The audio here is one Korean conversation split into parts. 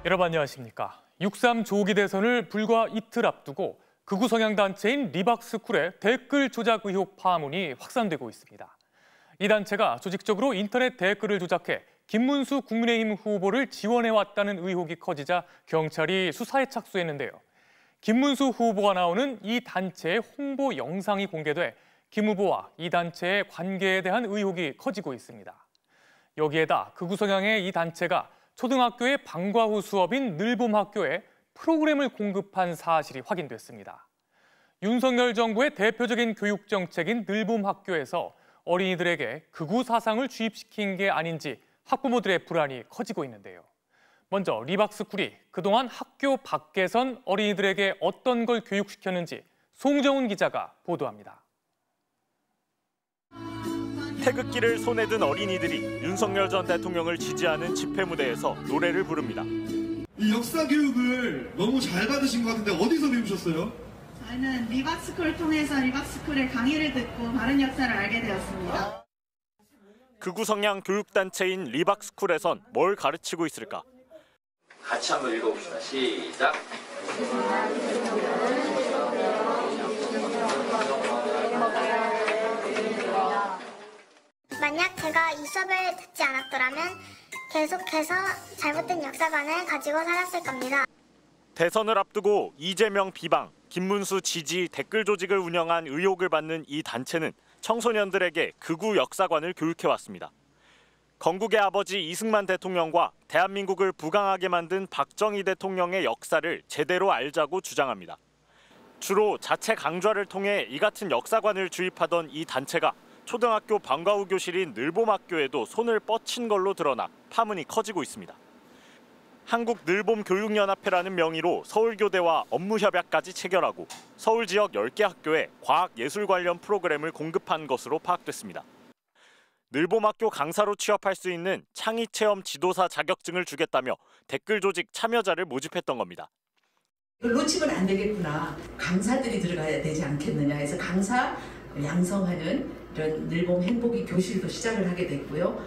여러분 안녕하십니까. 6.3 조기 대선을 불과 이틀 앞두고 극우 성향 단체인 리박스쿨의 댓글 조작 의혹 파문이 확산되고 있습니다. 이 단체가 조직적으로 인터넷 댓글을 조작해 김문수 국민의힘 후보를 지원해왔다는 의혹이 커지자 경찰이 수사에 착수했는데요. 김문수 후보가 나오는 이 단체의 홍보 영상이 공개돼 김 후보와 이 단체의 관계에 대한 의혹이 커지고 있습니다. 여기에다 극우 성향의 이 단체가 초등학교의 방과 후 수업인 늘봄학교에 프로그램을 공급한 사실이 확인됐습니다. 윤석열 정부의 대표적인 교육 정책인 늘봄학교에서 어린이들에게 극우 사상을 주입시킨 게 아닌지 학부모들의 불안이 커지고 있는데요. 먼저 리박스쿨이 그동안 학교 밖에선 어린이들에게 어떤 걸 교육시켰는지 송정훈 기자가 보도합니다. 태극기를 손에 든 어린이들이 윤석열 전 대통령을 지지하는 집회 무대에서 노래를 부릅니다. 이 역사 교육을 너무 잘 받으신 것 같은데 어디서 배우셨어요? 저는 리박스쿨을 통해서 리박스쿨의 강의를 듣고 바른 역사를 알게 되었습니다. 극우 성향 교육단체인 리박스쿨에선 뭘 가르치고 있을까? 같이 한번 읽어봅시다. 시작. 만약 제가 이 수업을 듣지 않았더라면 계속해서 잘못된 역사관을 가지고 살았을 겁니다. 대선을 앞두고 이재명 비방, 김문수 지지 댓글 조직을 운영한 의혹을 받는 이 단체는 청소년들에게 극우 역사관을 교육해왔습니다. 건국의 아버지 이승만 대통령과 대한민국을 부강하게 만든 박정희 대통령의 역사를 제대로 알자고 주장합니다. 주로 자체 강좌를 통해 이 같은 역사관을 주입하던 이 단체가 초등학교 방과 후 교실인 늘봄학교에도 손을 뻗친 걸로 드러나 파문이 커지고 있습니다. 한국늘봄교육연합회라는 명의로 서울교대와 업무협약까지 체결하고 서울 지역 10개 학교에 과학예술 관련 프로그램을 공급한 것으로 파악됐습니다. 늘봄학교 강사로 취업할 수 있는 창의체험 지도사 자격증을 주겠다며 댓글 조직 참여자를 모집했던 겁니다. 놓치면 안 되겠구나. 강사들이 들어가야 되지 않겠느냐 해서 강사 양성하는 이런 늘봄 행복이 교실도 시작을 하게 됐고요.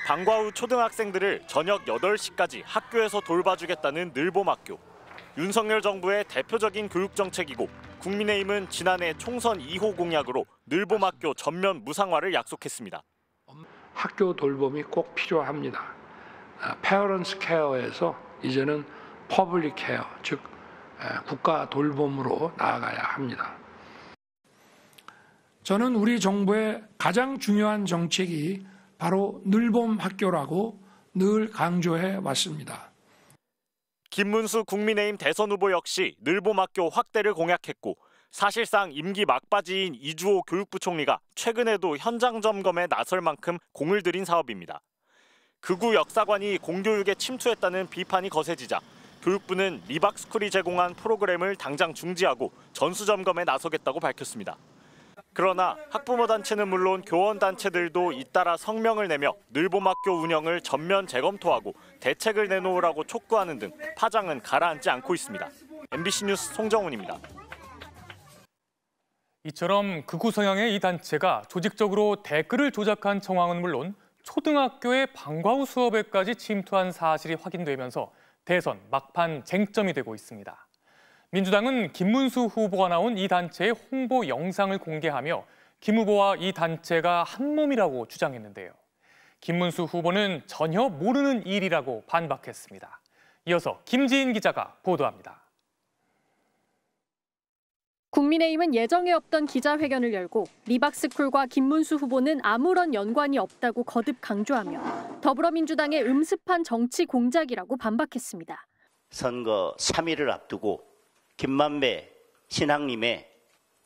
방과 후 초등학생들을 저녁 8시까지 학교에서 돌봐주겠다는 늘봄학교. 윤석열 정부의 대표적인 교육정책이고 국민의힘은 지난해 총선 2호 공약으로 늘봄학교 전면 무상화를 약속했습니다. 학교 돌봄이 꼭 필요합니다. 페어런스 케어에서 이제는 퍼블릭 케어, 즉 국가 돌봄으로 나아가야 합니다. 저는 우리 정부의 가장 중요한 정책이 바로 늘봄 학교라고 늘 강조해 왔습니다. 김문수 국민의힘 대선 후보 역시 늘봄 학교 확대를 공약했고 사실상 임기 막바지인 이주호 교육부 총리가 최근에도 현장 점검에 나설 만큼 공을 들인 사업입니다. 극우 역사관이 공교육에 침투했다는 비판이 거세지자 교육부는 리박스쿨이 제공한 프로그램을 당장 중지하고 전수점검에 나서겠다고 밝혔습니다. 그러나 학부모 단체는 물론 교원 단체들도 잇따라 성명을 내며 늘봄학교 운영을 전면 재검토하고 대책을 내놓으라고 촉구하는 등 파장은 가라앉지 않고 있습니다. MBC 뉴스 송정훈입니다. 이처럼 극우 성향의 이 단체가 조직적으로 댓글을 조작한 정황은 물론 초등학교의 방과 후 수업에까지 침투한 사실이 확인되면서 대선 막판 쟁점이 되고 있습니다. 민주당은 김문수 후보가 나온 이 단체의 홍보 영상을 공개하며 김 후보와 이 단체가 한몸이라고 주장했는데요. 김문수 후보는 전혀 모르는 일이라고 반박했습니다. 이어서 김지인 기자가 보도합니다. 국민의힘은 예정에 없던 기자회견을 열고 리박스쿨과 김문수 후보는 아무런 연관이 없다고 거듭 강조하며 더불어민주당의 음습한 정치 공작이라고 반박했습니다. 선거 3일을 앞두고 김만배 신학님의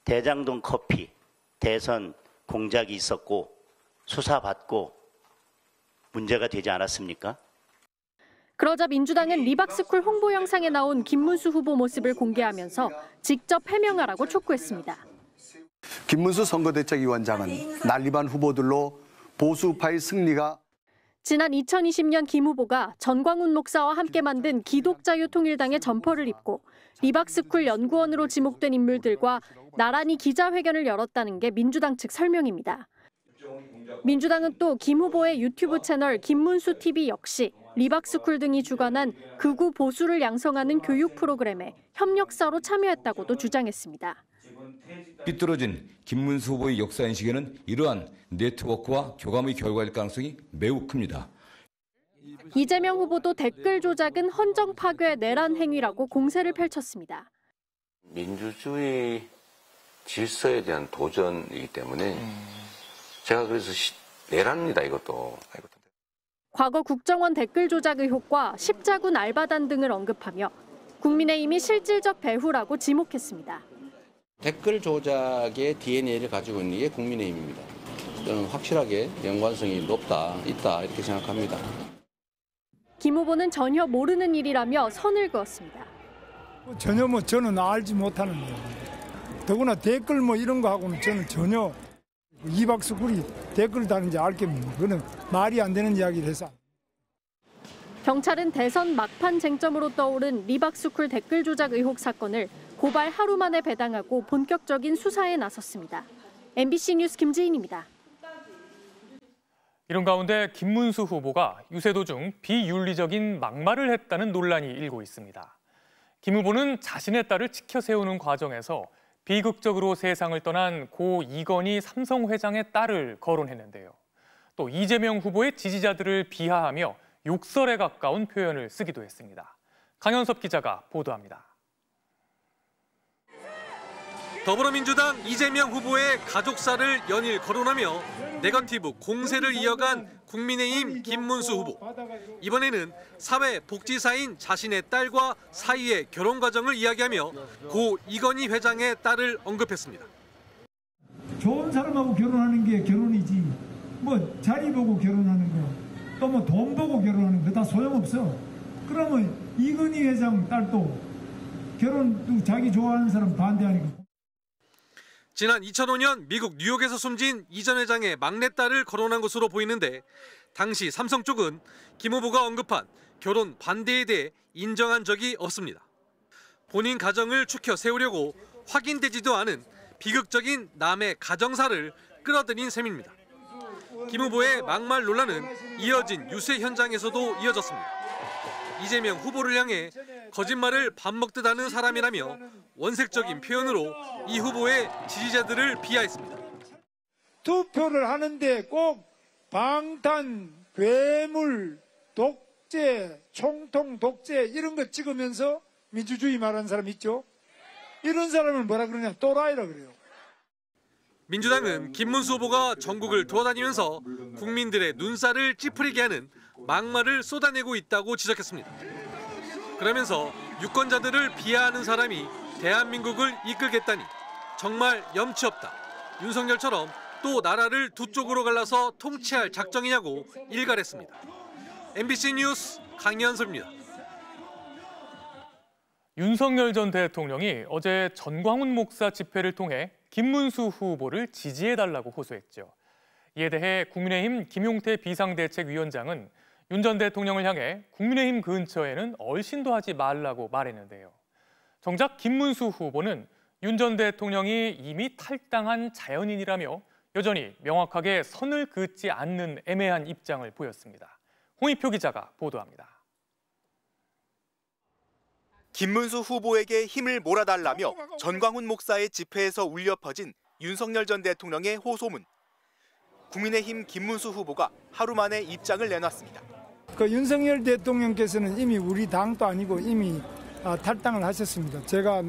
대장동 커피 대선 공작이 있었고 수사받고 문제가 되지 않았습니까? 그러자 민주당은 리박스쿨 홍보 영상에 나온 김문수 후보 모습을 공개하면서 직접 해명하라고 촉구했습니다. 김문수 선거대책위원장은 난립한 후보들로 보수파의 승리가 지난 2020년 김 후보가 전광훈 목사와 함께 만든 기독자유통일당의 점퍼를 입고 리박스쿨 연구원으로 지목된 인물들과 나란히 기자회견을 열었다는 게 민주당 측 설명입니다. 민주당은 또 김 후보의 유튜브 채널 김문수 TV 역시 리박스쿨 등이 주관한 극우 보수를 양성하는 교육 프로그램에 협력사로 참여했다고도 주장했습니다. 삐뚤어진 김문수 후보의 역사인식에는 이러한 네트워크와 교감의 결과일 가능성이 매우 큽니다. 이재명 후보도 댓글 조작은 헌정 파괴 내란 행위라고 공세를 펼쳤습니다. 민주주의 질서에 대한 도전이기 때문에 제가 그래서 내란입니다, 이것도. 과거 국정원 댓글 조작 의혹과 십자군 알바단 등을 언급하며 국민의힘이 실질적 배후라고 지목했습니다. 댓글 조작의 DNA를 가지고 있는 게 국민의힘입니다. 저는 확실하게 연관성이 있다 이렇게 생각합니다. 김 후보는 전혀 모르는 일이라며 선을 그었습니다. 전혀 저는 알지 못하는 일입니다. 더구나 댓글 이런 거 하고는 저는 전혀 리박스쿨이 댓글 다는지 알겠습니다. 그거는 말이 안 되는 이야기를 해서. 경찰은 대선 막판 쟁점으로 떠오른 리박스쿨 댓글 조작 의혹 사건을 고발 하루 만에 배당하고 본격적인 수사에 나섰습니다. MBC 뉴스 김지인입니다. 이런 가운데 김문수 후보가 유세 도중 비윤리적인 막말을 했다는 논란이 일고 있습니다. 김 후보는 자신의 딸을 치켜 세우는 과정에서 비극적으로 세상을 떠난 고 이건희 삼성 회장의 딸을 거론했는데요. 또 이재명 후보의 지지자들을 비하하며 욕설에 가까운 표현을 쓰기도 했습니다. 강현섭 기자가 보도합니다. 더불어민주당 이재명 후보의 가족사를 연일 거론하며 네거티브 공세를 이어간 국민의힘 김문수 후보. 이번에는 사회복지사인 자신의 딸과 사이의 결혼 과정을 이야기하며 고 이건희 회장의 딸을 언급했습니다. 좋은 사람하고 결혼하는 게 결혼이지 자리 보고 결혼하는 거 또 돈 보고 결혼하는 거 다 소용없어. 그러면 이건희 회장 딸도 결혼도 자기 좋아하는 사람 반대하니까. 지난 2005년 미국 뉴욕에서 숨진 이 전 회장의 막내딸을 거론한 것으로 보이는데 당시 삼성 쪽은 김 후보가 언급한 결혼 반대에 대해 인정한 적이 없습니다. 본인 가정을 추켜 세우려고 확인되지도 않은 비극적인 남의 가정사를 끌어들인 셈입니다. 김 후보의 막말 논란은 이어진 유세 현장에서도 이어졌습니다. 이재명 후보를 향해 거짓말을 밥 먹듯 하는 사람이라며 원색적인 표현으로 이 후보의 지지자들을 비하했습니다. 투표를 하는데 꼭 방탄, 괴물, 독재, 총통 독재 이런 거 찍으면서 민주주의 말하는 사람 있죠? 이런 사람을 뭐라 그러냐? 또라이라 그래요. 민주당은 김문수 후보가 전국을 돌아다니면서 국민들의 눈살을 찌푸리게 하는 막말을 쏟아내고 있다고 지적했습니다. 그러면서 유권자들을 비하하는 사람이 대한민국을 이끌겠다니 정말 염치 없다. 윤석열처럼 또 나라를 두 쪽으로 갈라서 통치할 작정이냐고 일갈했습니다. MBC 뉴스 강현섭입니다. 윤석열 전 대통령이 어제 전광훈 목사 집회를 통해 김문수 후보를 지지해달라고 호소했죠. 이에 대해 국민의힘 김용태 비상대책위원장은 윤 전 대통령을 향해 국민의힘 근처에는 얼씬도 하지 말라고 말했는데요. 정작 김문수 후보는 윤 전 대통령이 이미 탈당한 자연인이라며 여전히 명확하게 선을 긋지 않는 애매한 입장을 보였습니다. 홍익표 기자가 보도합니다. 김문수 후보에게 힘을 몰아달라며 전광훈 목사의 집회에서 울려 퍼진 윤석열 전 대통령의 호소문. 국민의힘 김문수 후보가 하루 만에 입장을 내놨습니다. 윤석열 대통령께서는 이미 우리 당도 아니고 이미 탈당을 하셨습니다. 제가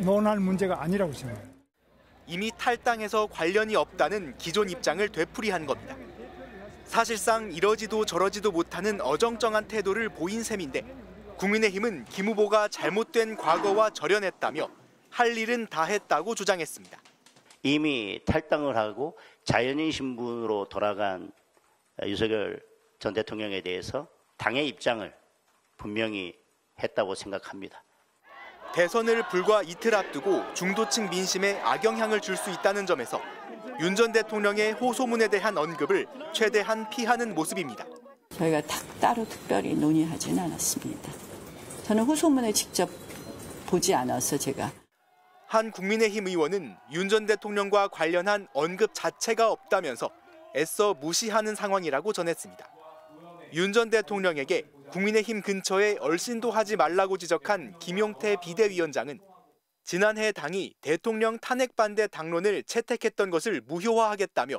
논할 문제가 아니라고 생각합니다. 이미 탈당해서 관련이 없다는 기존 입장을 되풀이한 겁니다. 사실상 이러지도 저러지도 못하는 어정쩡한 태도를 보인 셈인데 국민의힘은 김 후보가 잘못된 과거와 절연했다며 할 일은 다 했다고 주장했습니다. 이미 탈당을 하고 자연인 신분으로 돌아간 윤석열 전 대통령에 대해서 당의 입장을 분명히 했다고 생각합니다. 대선을 불과 이틀 앞두고 중도층 민심에 악영향을 줄 수 있다는 점에서 윤 전 대통령의 호소문에 대한 언급을 최대한 피하는 모습입니다. 저희가 따로 특별히 논의하지는 않았습니다. 저는 호소문을 직접 보지 않아서 제가. 한 국민의힘 의원은 윤 전 대통령과 관련한 언급 자체가 없다면서 애써 무시하는 상황이라고 전했습니다. 윤 전 대통령에게 국민의힘 근처에 얼씬도 하지 말라고 지적한 김용태 비대위원장은 지난해 당이 대통령 탄핵 반대 당론을 채택했던 것을 무효화하겠다며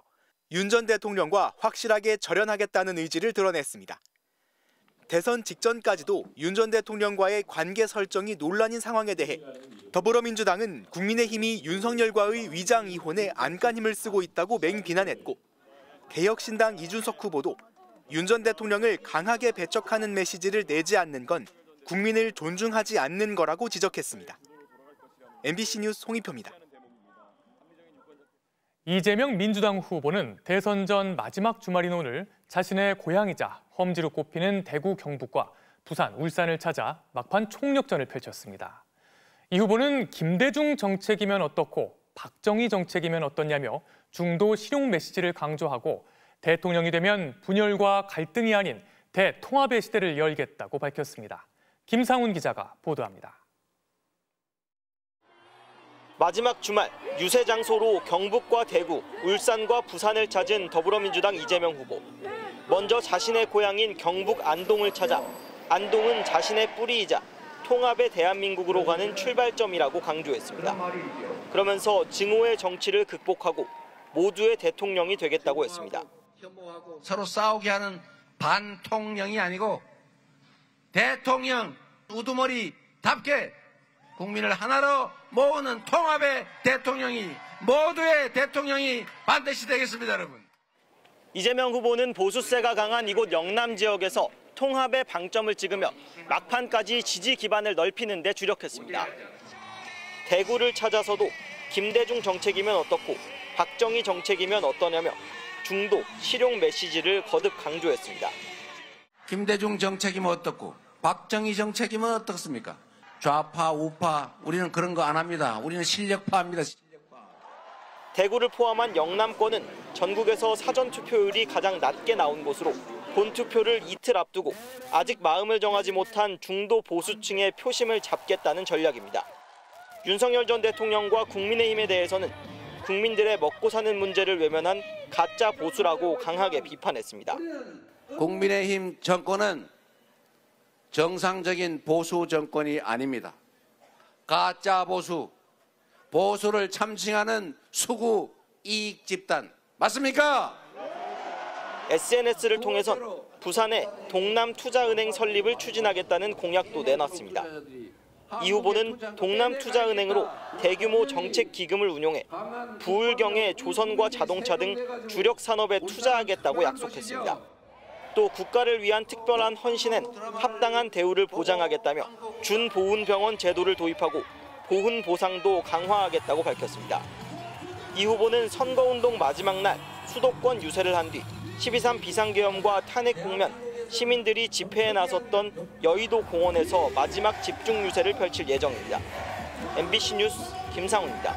윤 전 대통령과 확실하게 절연하겠다는 의지를 드러냈습니다. 대선 직전까지도 윤 전 대통령과의 관계 설정이 논란인 상황에 대해 더불어민주당은 국민의힘이 윤석열과의 위장 이혼에 안간힘을 쓰고 있다고 맹비난했고 개혁신당 이준석 후보도 윤 전 대통령을 강하게 배척하는 메시지를 내지 않는 건 국민을 존중하지 않는 거라고 지적했습니다. MBC 뉴스 홍익표입니다. 이재명 민주당 후보는 대선 전 마지막 주말인 오늘 자신의 고향이자 험지로 꼽히는 대구, 경북과 부산, 울산을 찾아 막판 총력전을 펼쳤습니다. 이 후보는 김대중 정책이면 어떻고 박정희 정책이면 어떻냐며 중도 실용 메시지를 강조하고 대통령이 되면 분열과 갈등이 아닌 대통합의 시대를 열겠다고 밝혔습니다. 김상훈 기자가 보도합니다. 마지막 주말 유세 장소로 경북과 대구, 울산과 부산을 찾은 더불어민주당 이재명 후보. 먼저 자신의 고향인 경북 안동을 찾아 안동은 자신의 뿌리이자 통합의 대한민국으로 가는 출발점이라고 강조했습니다. 그러면서 증오의 정치를 극복하고 모두의 대통령이 되겠다고 했습니다. 서로 싸우게 하는 반통령이 아니고 대통령 우두머리답게 국민을 하나로 모으는 통합의 대통령이, 모두의 대통령이 반드시 되겠습니다, 여러분. 이재명 후보는 보수세가 강한 이곳 영남 지역에서 통합의 방점을 찍으며 막판까지 지지 기반을 넓히는 데 주력했습니다. 대구를 찾아서도 김대중 정책이면 어떻고 박정희 정책이면 어떠냐며 중도, 실용 메시지를 거듭 강조했습니다. 김대중 정책이면 어떻고 박정희 정책이면 어떻습니까? 좌파, 우파, 우리는 그런 거 안 합니다. 우리는 실력파입니다. 대구를 포함한 영남권은 전국에서 사전투표율이 가장 낮게 나온 곳으로 본투표를 이틀 앞두고 아직 마음을 정하지 못한 중도 보수층의 표심을 잡겠다는 전략입니다. 윤석열 전 대통령과 국민의힘에 대해서는 국민들의 먹고 사는 문제를 외면한 가짜 보수라고 강하게 비판했습니다. 국민의힘 정권은 정상적인 보수 정권이 아닙니다. 가짜 보수, 보수를 참칭하는 수구 이익 집단 맞습니까? SNS를 통해선 부산에 동남투자은행 설립을 추진하겠다는 공약도 내놨습니다. 이 후보는 동남투자은행으로 대규모 정책 기금을 운용해 부울경의 조선과 자동차 등 주력 산업에 투자하겠다고 약속했습니다. 또 국가를 위한 특별한 헌신엔 합당한 대우를 보장하겠다며 준보훈병원 제도를 도입하고 보훈 보상도 강화하겠다고 밝혔습니다. 이 후보는 선거운동 마지막 날 수도권 유세를 한 뒤 12.3 비상계엄과 탄핵 국면, 시민들이 집회에 나섰던 여의도 공원에서 마지막 집중 유세를 펼칠 예정입니다. MBC 뉴스 김상훈입니다.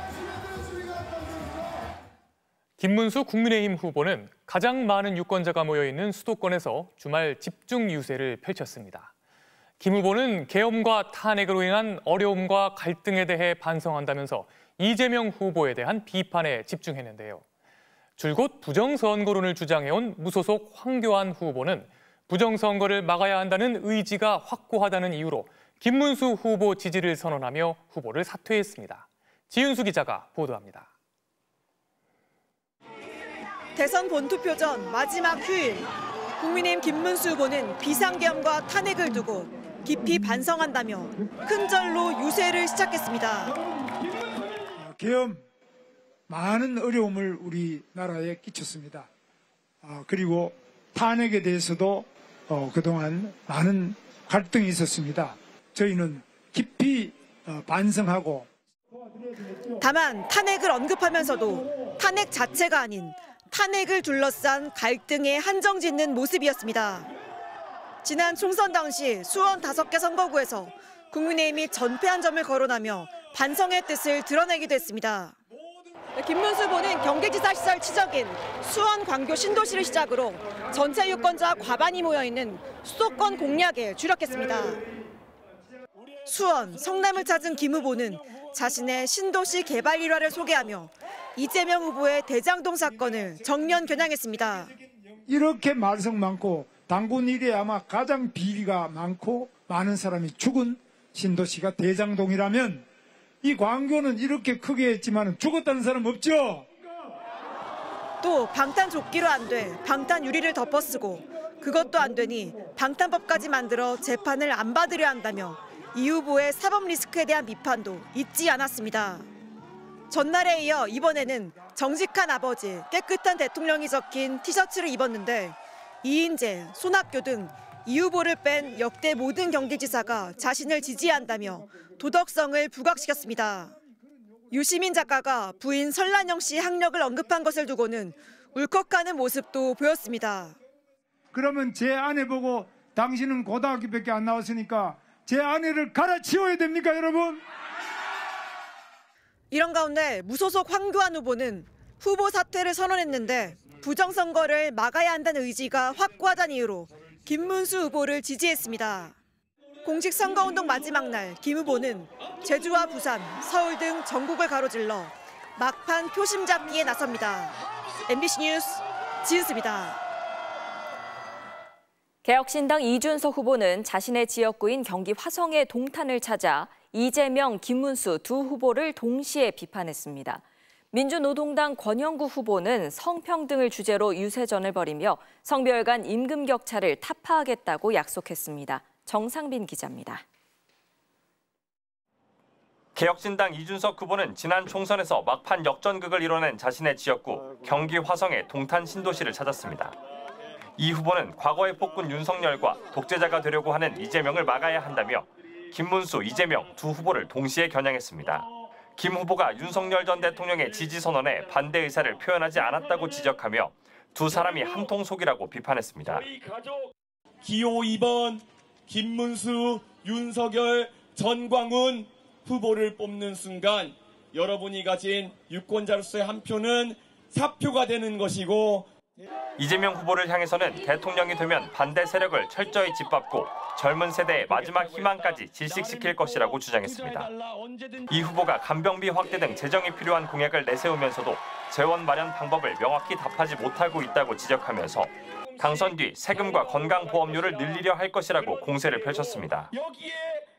김문수 국민의힘 후보는 가장 많은 유권자가 모여있는 수도권에서 주말 집중 유세를 펼쳤습니다. 김 후보는 계엄과 탄핵으로 인한 어려움과 갈등에 대해 반성한다면서 이재명 후보에 대한 비판에 집중했는데요. 줄곧 부정선거론을 주장해온 무소속 황교안 후보는 부정선거를 막아야 한다는 의지가 확고하다는 이유로 김문수 후보 지지를 선언하며 후보를 사퇴했습니다. 지윤수 기자가 보도합니다. 대선 본투표 전 마지막 휴일, 국민의힘 김문수 후보는 비상계엄과 탄핵을 두고 깊이 반성한다며 큰절로 유세를 시작했습니다. 계엄, 많은 어려움을 우리나라에 끼쳤습니다. 그리고 탄핵에 대해서도 그동안 많은 갈등이 있었습니다. 저희는 깊이 반성하고 다만 탄핵을 언급하면서도 탄핵 자체가 아닌 탄핵을 둘러싼 갈등에 한정짓는 모습이었습니다. 지난 총선 당시 수원 5개 선거구에서 국민의힘이 전패한 점을 거론하며 반성의 뜻을 드러내기도 했습니다. 김문수 후보는 경기지사 시절 치적인 수원, 광교, 신도시를 시작으로 전체 유권자 과반이 모여있는 수도권 공략에 주력했습니다. 수원, 성남을 찾은 김 후보는 자신의 신도시 개발 일화를 소개하며 이재명 후보의 대장동 사건을 정면 겨냥했습니다. 이렇게 말썽 많고 당군 일에 아마 가장 비리가 많고 많은 사람이 죽은 신도시가 대장동이라면 이 광교는 이렇게 크게 했지만 죽었다는 사람 없죠? 또 방탄조끼로 안 돼 방탄 유리를 덮어쓰고 그것도 안 되니 방탄법까지 만들어 재판을 안 받으려 한다며 이 후보의 사법 리스크에 대한 비판도 잊지 않았습니다. 전날에 이어 이번에는 정직한 아버지, 깨끗한 대통령이 적힌 티셔츠를 입었는데 이인재, 손학규 등 이 후보를 뺀 역대 모든 경기지사가 자신을 지지한다며 도덕성을 부각시켰습니다. 유시민 작가가 부인 설란영 씨 학력을 언급한 것을 두고는 울컥하는 모습도 보였습니다. 그러면 제 아내 보고 당신은 고등학교밖에 안 나왔으니까 제 아내를 갈아치워야 됩니까, 여러분? 이런 가운데 무소속 황교안 후보는 후보 사퇴를 선언했는데 부정선거를 막아야 한다는 의지가 확고하다는 이유로 김문수 후보를 지지했습니다. 공식 선거운동 마지막 날 김 후보는 제주와 부산, 서울 등 전국을 가로질러 막판 표심 잡기에 나섭니다. MBC 뉴스 지은수입니다. 개혁신당 이준석 후보는 자신의 지역구인 경기 화성의 동탄을 찾아 이재명, 김문수 두 후보를 동시에 비판했습니다. 민주노동당 권영구 후보는 성평등을 주제로 유세전을 벌이며 성별 간 임금 격차를 타파하겠다고 약속했습니다. 정상빈 기자입니다. 개혁신당 이준석 후보는 지난 총선에서 막판 역전극을 이뤄낸 자신의 지역구 경기 화성의 동탄 신도시를 찾았습니다. 이 후보는 과거의 폭군 윤석열과 독재자가 되려고 하는 이재명을 막아야 한다며 김문수, 이재명 두 후보를 동시에 겨냥했습니다. 김 후보가 윤석열 전 대통령의 지지 선언에 반대 의사를 표현하지 않았다고 지적하며 두 사람이 한통속이라고 비판했습니다. 기호 2번 김문수, 윤석열, 전광훈 후보를 뽑는 순간 여러분이 가진 유권자로서의 한 표는 사표가 되는 것이고 이재명 후보를 향해서는 대통령이 되면 반대 세력을 철저히 짓밟고 젊은 세대의 마지막 희망까지 질식시킬 것이라고 주장했습니다. 이 후보가 간병비 확대 등 재정이 필요한 공약을 내세우면서도 재원 마련 방법을 명확히 답하지 못하고 있다고 지적하면서 당선 뒤 세금과 건강보험료를 늘리려 할 것이라고 공세를 펼쳤습니다. 여기에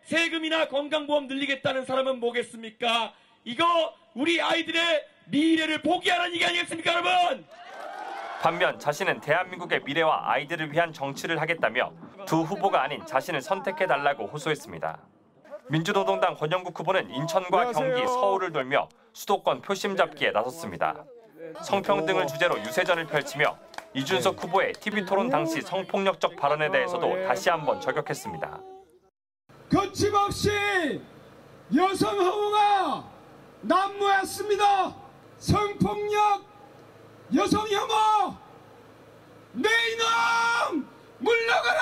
세금이나 건강보험 늘리겠다는 사람은 뭐겠습니까? 이거 우리 아이들의 미래를 포기하라는 얘기 아니겠습니까, 여러분? 반면 자신은 대한민국의 미래와 아이들을 위한 정치를 하겠다며 두 후보가 아닌 자신을 선택해달라고 호소했습니다. 민주노동당 권영국 후보는 인천과 경기, 서울을 돌며 수도권 표심 잡기에 나섰습니다. 성평등을 주제로 유세전을 펼치며 이준석 후보의 TV토론 당시 성폭력적 발언에 대해서도 다시 한번 저격했습니다. 거침없이 여성 허무가 난무했습니다. 성폭력, 여성 혐오, 내 이놈 물러가라!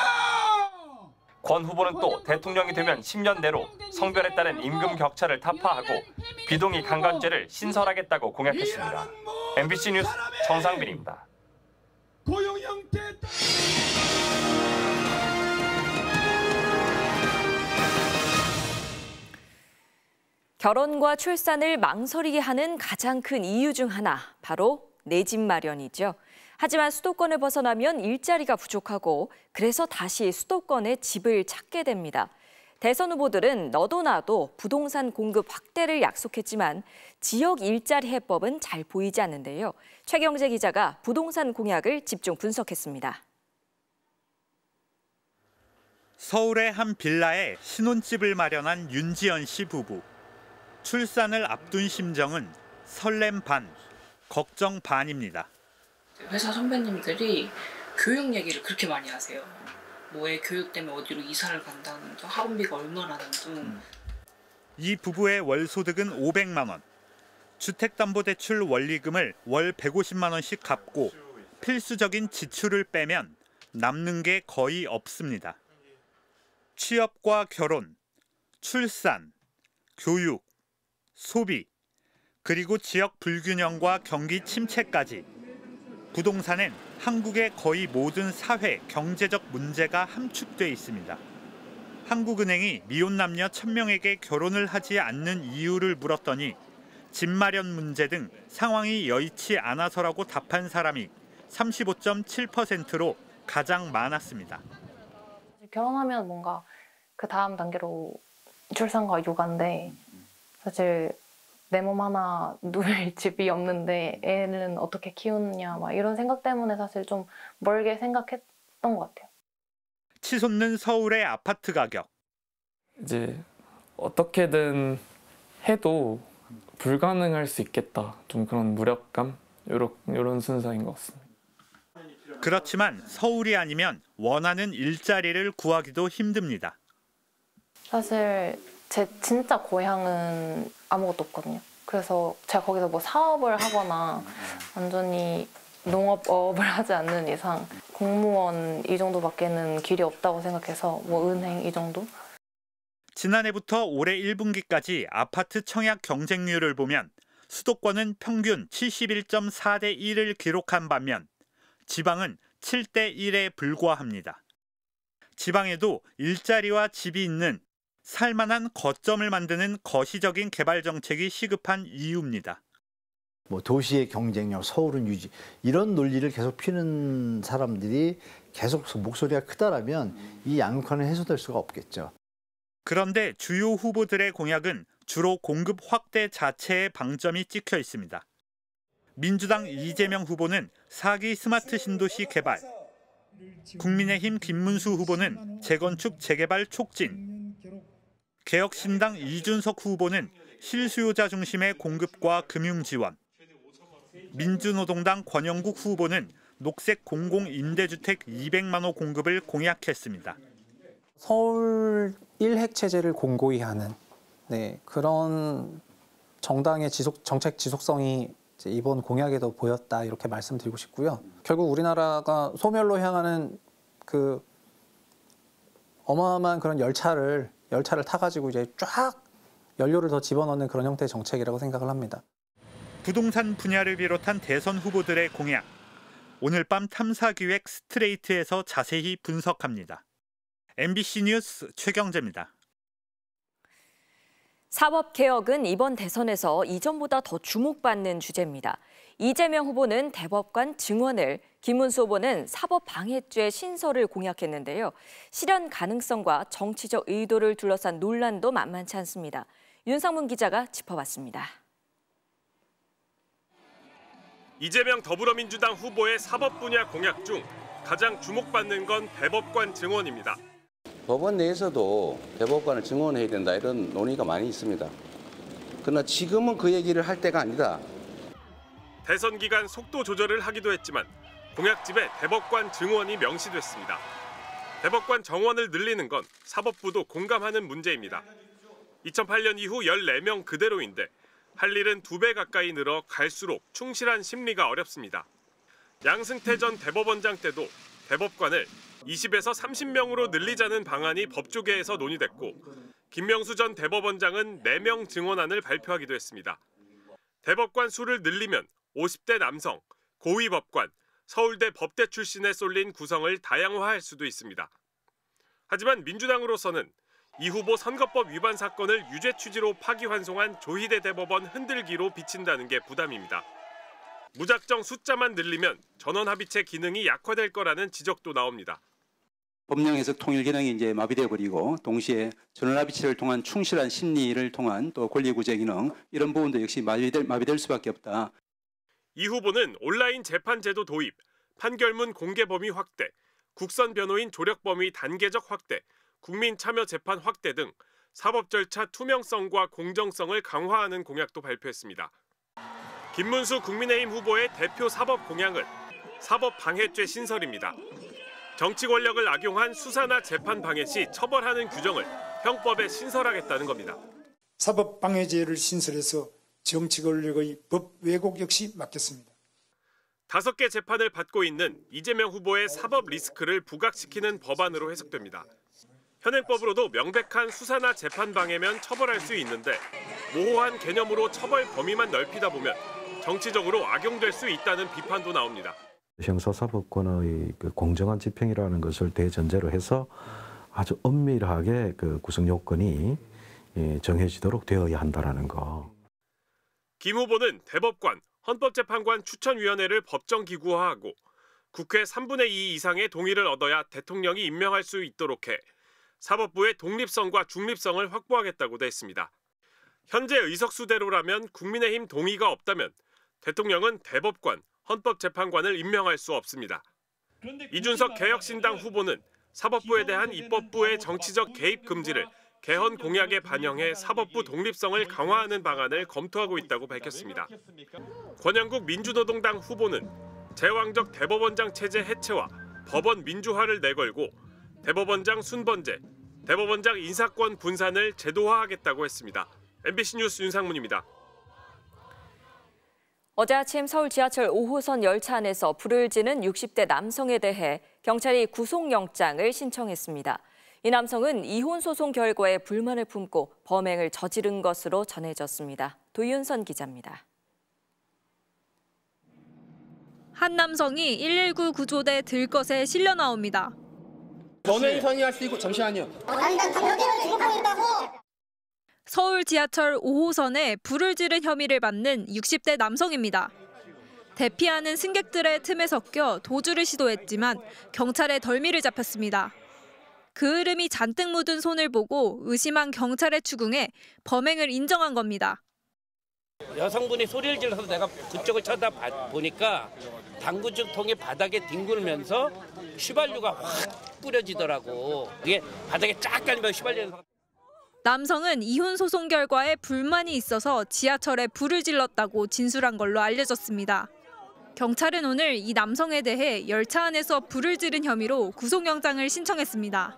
권 후보는 또 대통령이 되면 10년 내로 성별에 따른 임금 격차를 타파하고 비동의 강간죄를 신설하겠다고 공약했습니다. MBC 뉴스 정상빈입니다. 고용 형태 결혼과 출산을 망설이게 하는 가장 큰 이유 중 하나, 바로 내 집 마련이죠. 하지만 수도권을 벗어나면 일자리가 부족하고 그래서 다시 수도권에 집을 찾게 됩니다. 대선 후보들은 너도 나도 부동산 공급 확대를 약속했지만 지역 일자리 해법은 잘 보이지 않는데요. 최경재 기자가 부동산 공약을 집중 분석했습니다. 서울의 한 빌라에 신혼집을 마련한 윤지연 씨 부부. 출산을 앞둔 심정은 설렘 반, 걱정 반입니다. 회사 선배님들이 교육 얘기를 그렇게 많이 하세요. 뭐애 교육 때문에 어디로 이사를 간다는 둥, 학원비가 얼마라는 둥. 이 부부의 월 소득은 500만 원. 주택담보대출 원리금을 월 150만 원씩 갚고 필수적인 지출을 빼면 남는 게 거의 없습니다. 취업과 결혼, 출산, 교육, 소비, 그리고 지역 불균형과 경기 침체까지 부동산엔 한국의 거의 모든 사회, 경제적 문제가 함축돼 있습니다. 한국은행이 미혼 남녀 1000명에게 결혼을 하지 않는 이유를 물었더니 집 마련 문제 등 상황이 여의치 않아서라고 답한 사람이 35.7%로 가장 많았습니다. 결혼하면 뭔가 그 다음 단계로 출산과 육아인데 사실 내 몸 하나 누릴 집이 없는데 애는 어떻게 키우느냐 막 이런 생각 때문에 사실 좀 멀게 생각했던 것 같아요. 치솟는 서울의 아파트 가격. 이제 어떻게든 해도 불가능할 수 있겠다. 좀 그런 무력감? 이런 순서인 것 같습니다. 그렇지만 서울이 아니면 원하는 일자리를 구하기도 힘듭니다. 사실 제 진짜 고향은 아무것도 없거든요. 그래서 제가 거기서 뭐 사업을 하거나 완전히 농업업을 하지 않는 이상 공무원 이 정도밖에는 길이 없다고 생각해서 뭐 은행 이 정도? 지난해부터 올해 1분기까지 아파트 청약 경쟁률을 보면 수도권은 평균 71.4대 1을 기록한 반면 지방은 7대 1에 불과합니다. 지방에도 일자리와 집이 있는 살만한 거점을 만드는 거시적인 개발 정책이 시급한 이유입니다. 뭐 도시의 경쟁력, 서울은 유지 이런 논리를 계속 피는 사람들이 계속 목소리가 크다라면 이 양극화는 해소될 수가 없겠죠. 그런데 주요 후보들의 공약은 주로 공급 확대 자체에 방점이 찍혀 있습니다. 민주당 이재명 후보는 4기 스마트 신도시 개발, 국민의힘 김문수 후보는 재건축 재개발 촉진, 개혁신당 이준석 후보는 실수요자 중심의 공급과 금융 지원, 민주노동당 권영국 후보는 녹색 공공임대주택 200만 호 공급을 공약했습니다. 서울 1핵 체제를 공고히 하는 그런 정당의 정책 지속성이 이번 공약에도 보였다 이렇게 말씀드리고 싶고요. 결국 우리나라가 소멸로 향하는 그 어마어마한 그런 열차를 타가지고 이제 쫙 연료를 더 집어넣는 그런 형태의 정책이라고 생각을 합니다. 부동산 분야를 비롯한 대선 후보들의 공약. 오늘 밤 탐사기획 스트레이트에서 자세히 분석합니다. MBC 뉴스 최경재입니다. 사법개혁은 이번 대선에서 이전보다 더 주목받는 주제입니다. 이재명 후보는 대법관 증원을, 김문수 후보는 사법방해죄 신설을 공약했는데요. 실현 가능성과 정치적 의도를 둘러싼 논란도 만만치 않습니다. 윤상문 기자가 짚어봤습니다. 이재명 더불어민주당 후보의 사법 분야 공약 중 가장 주목받는 건 대법관 증원입니다. 법원 내에서도 대법관을 증원해야 된다 이런 논의가 많이 있습니다. 그러나 지금은 그 얘기를 할 때가 아니다. 대선 기간 속도 조절을 하기도 했지만 공약집에 대법관 증원이 명시됐습니다. 대법관 정원을 늘리는 건 사법부도 공감하는 문제입니다. 2008년 이후 14명 그대로인데 할 일은 2배 가까이 늘어 갈수록 충실한 심리가 어렵습니다. 양승태 전 대법원장 때도 대법관을 20에서 30명으로 늘리자는 방안이 법조계에서 논의됐고 김명수 전 대법원장은 4명 증원안을 발표하기도 했습니다. 대법관 수를 늘리면 50대 남성, 고위법관, 서울대 법대 출신에 쏠린 구성을 다양화할 수도 있습니다. 하지만 민주당으로서는 이 후보 선거법 위반 사건을 유죄 취지로 파기환송한 조희대 대법원 흔들기로 비친다는 게 부담입니다. 무작정 숫자만 늘리면 전원합의체 기능이 약화될 거라는 지적도 나옵니다. 법령 해석 통일 기능이 이제 마비되어 버리고 동시에 전원합의체를 통한 충실한 심리를 통한 또 권리구제 기능 이런 부분도 역시 마비될 수밖에 없다. 이 후보는 온라인 재판 제도 도입, 판결문 공개 범위 확대, 국선 변호인 조력 범위 단계적 확대, 국민 참여 재판 확대 등 사법 절차 투명성과 공정성을 강화하는 공약도 발표했습니다. 김문수 국민의힘 후보의 대표 사법 공약은 사법 방해죄 신설입니다. 정치 권력을 악용한 수사나 재판 방해 시 처벌하는 규정을 형법에 신설하겠다는 겁니다. 사법 방해죄를 신설해서 정치 권력의 법 왜곡 역시 막겠습니다. 5개 재판을 받고 있는 이재명 후보의 사법 리스크를 부각시키는 법안으로 해석됩니다. 현행법으로도 명백한 수사나 재판 방해면 처벌할 수 있는데 모호한 개념으로 처벌 범위만 넓히다 보면 정치적으로 악용될 수 있다는 비판도 나옵니다. 형사사법권의 그 공정한 집행이라는 것을 대전제로 해서 아주 엄밀하게 그 구성 요건이 정해지도록 되어야 한다는 거. 김 후보는 대법관, 헌법재판관 추천위원회를 법정기구화하고 국회 3분의 2 이상의 동의를 얻어야 대통령이 임명할 수 있도록 해 사법부의 독립성과 중립성을 확보하겠다고도 했습니다. 현재 의석수대로라면 국민의힘 동의가 없다면 대통령은 대법관, 헌법재판관을 임명할 수 없습니다. 이준석 개혁신당 후보는 사법부에 대한 입법부의 정치적 개입 금지를 개헌 공약에 반영해 사법부 독립성을 강화하는 방안을 검토하고 있다고 밝혔습니다. 권영국 민주노동당 후보는 제왕적 대법원장 체제 해체와 법원 민주화를 내걸고 대법원장 순번제, 대법원장 인사권 분산을 제도화하겠다고 했습니다. MBC 뉴스 윤상문입니다. 어제 아침 서울 지하철 5호선 열차 안에서 불을 지는 60대 남성에 대해 경찰이 구속영장을 신청했습니다. 이 남성은 이혼 소송 결과에 불만을 품고 범행을 저지른 것으로 전해졌습니다. 도윤선 기자입니다. 한 남성이 119 구조대 들것에 실려 나옵니다. 연예인선이 할 수 있고 잠시만요. 서울 지하철 5호선에 불을 지른 혐의를 받는 60대 남성입니다. 대피하는 승객들의 틈에 섞여 도주를 시도했지만 경찰에 덜미를 잡혔습니다. 그 흐름이 잔뜩 묻은 손을 보고 의심한 경찰에 추궁해 범행을 인정한 겁니다. 여성분이 소리를 질러서 내가 그쪽을 쳐다보니까 당구죽통이 바닥에 뒹굴면서 휘발유가 확 뿌려지더라고. 이게 바닥에 쫙 깔리면 휘발유는. 남성은 이혼 소송 결과에 불만이 있어서 지하철에 불을 질렀다고 진술한 걸로 알려졌습니다. 경찰은 오늘 이 남성에 대해 열차 안에서 불을 지른 혐의로 구속영장을 신청했습니다.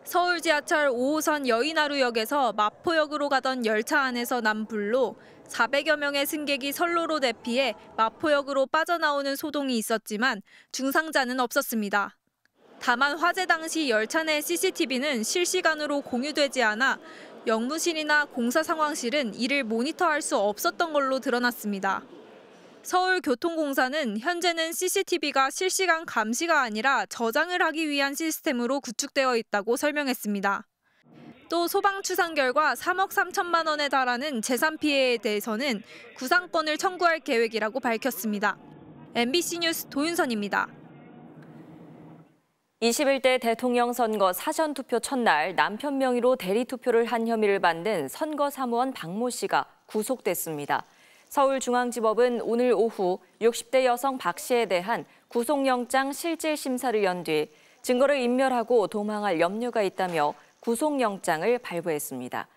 서울 지하철 5호선 여의나루역에서 마포역으로 가던 열차 안에서 난 불로 400여 명의 승객이 선로로 대피해 마포역으로 빠져나오는 소동이 있었지만 중상자는 없었습니다. 다만 화재 당시 열차 내 CCTV는 실시간으로 공유되지 않아 영무실이나 공사 상황실은 이를 모니터할 수 없었던 걸로 드러났습니다. 서울교통공사는 현재는 CCTV가 실시간 감시가 아니라 저장을 하기 위한 시스템으로 구축되어 있다고 설명했습니다. 또 소방 추산 결과 3억 3천만 원에 달하는 재산 피해에 대해서는 구상권을 청구할 계획이라고 밝혔습니다. MBC 뉴스 도윤선입니다. 21대 대통령 선거 사전투표 첫날 남편 명의로 대리투표를 한 혐의를 받는 선거사무원 박모 씨가 구속됐습니다. 서울중앙지법은 오늘 오후 60대 여성 박 씨에 대한 구속영장 실질심사를 연 뒤 증거를 인멸하고 도망할 염려가 있다며 구속영장을 발부했습니다.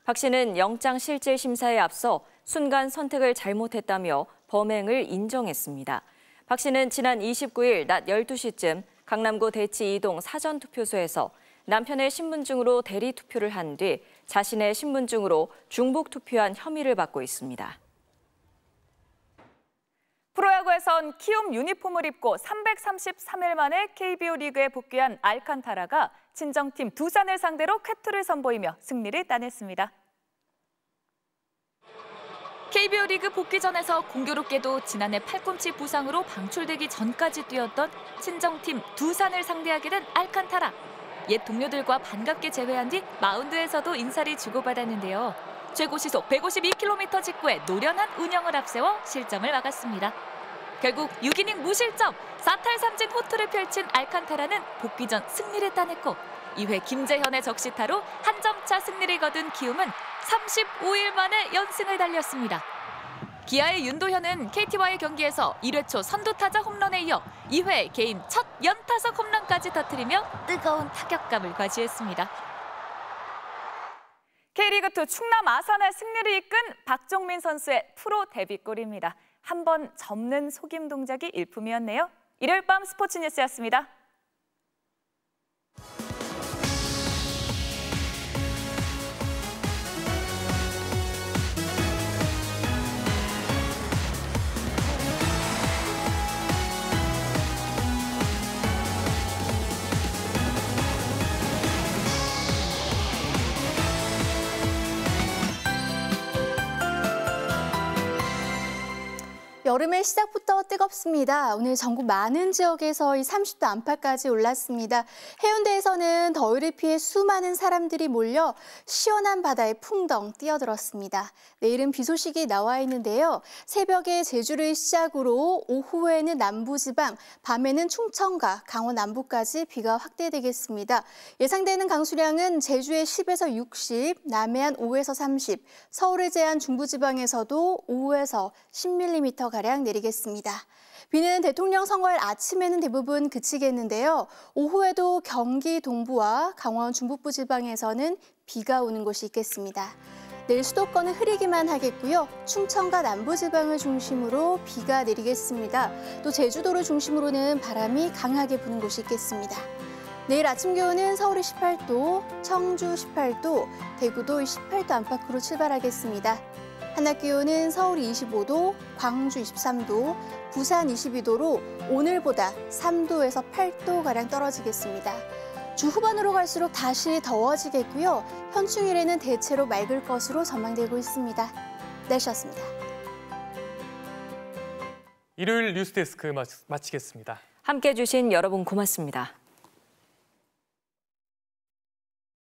박 씨는 영장 실질심사에 앞서 순간 선택을 잘못했다며 범행을 인정했습니다. 박 씨는 지난 29일 낮 12시쯤 강남구 대치 2동 사전투표소에서 남편의 신분증으로 대리투표를 한 뒤 자신의 신분증으로 중복투표한 혐의를 받고 있습니다. 프로야구에선 키움 유니폼을 입고 333일 만에 KBO 리그에 복귀한 알칸타라가 친정팀 두산을 상대로 쾌투를 선보이며 승리를 따냈습니다. KBO 리그 복귀전에서 공교롭게도 지난해 팔꿈치 부상으로 방출되기 전까지 뛰었던 친정팀 두산을 상대하게 된 알칸타라. 옛 동료들과 반갑게 재회한 뒤 마운드에서도 인사를 주고받았는데요. 최고 시속 152km 직구에 노련한 운영을 앞세워 실점을 막았습니다. 결국 6이닝 무실점, 4탈 3진 호투를 펼친 알칸타라는 복귀전 승리를 따냈고 2회 김재현의 적시타로 한 점 차 승리를 거둔 키움은 35일 만에 연승을 달렸습니다. 기아의 윤도현은 KT와의 경기에서 1회 초 선두타자 홈런에 이어 2회 개인 첫 연타석 홈런까지 터뜨리며 뜨거운 타격감을 과시했습니다. K리그2 충남 아산의 승리를 이끈 박종민 선수의 프로 데뷔골입니다. 한 번 접는 속임 동작이 일품이었네요. 일요일 밤 스포츠 뉴스였습니다. 여름의 시작부터 뜨겁습니다. 오늘 전국 많은 지역에서 이 30도 안팎까지 올랐습니다. 해운대에서는 더위를 피해 수많은 사람들이 몰려 시원한 바다에 풍덩 뛰어들었습니다. 내일은 비 소식이 나와 있는데요. 새벽에 제주를 시작으로 오후에는 남부지방, 밤에는 충청과 강원 남부까지 비가 확대되겠습니다. 예상되는 강수량은 제주에 10에서 60, 남해안 5에서 30, 서울을 제한 중부지방에서도 5에서 10mm가량 내리겠습니다. 비는 대통령 선거일 아침에는 대부분 그치겠는데요. 오후에도 경기 동부와 강원 중북부 지방에서는 비가 오는 곳이 있겠습니다. 내일 수도권은 흐리기만 하겠고요. 충청과 남부지방을 중심으로 비가 내리겠습니다. 또 제주도를 중심으로는 바람이 강하게 부는 곳이 있겠습니다. 내일 아침 기온은 서울이 18도, 청주 18도, 대구도 18도 안팎으로 출발하겠습니다. 한낮 기온은 서울이 25도, 광주 23도, 부산 22도로 오늘보다 3도에서 8도가량 떨어지겠습니다. 주 후반으로 갈수록 다시 더워지겠고요. 현충일에는 대체로 맑을 것으로 전망되고 있습니다. 날씨였습니다. 일요일 뉴스데스크 마치겠습니다. 함께해 주신 여러분 고맙습니다.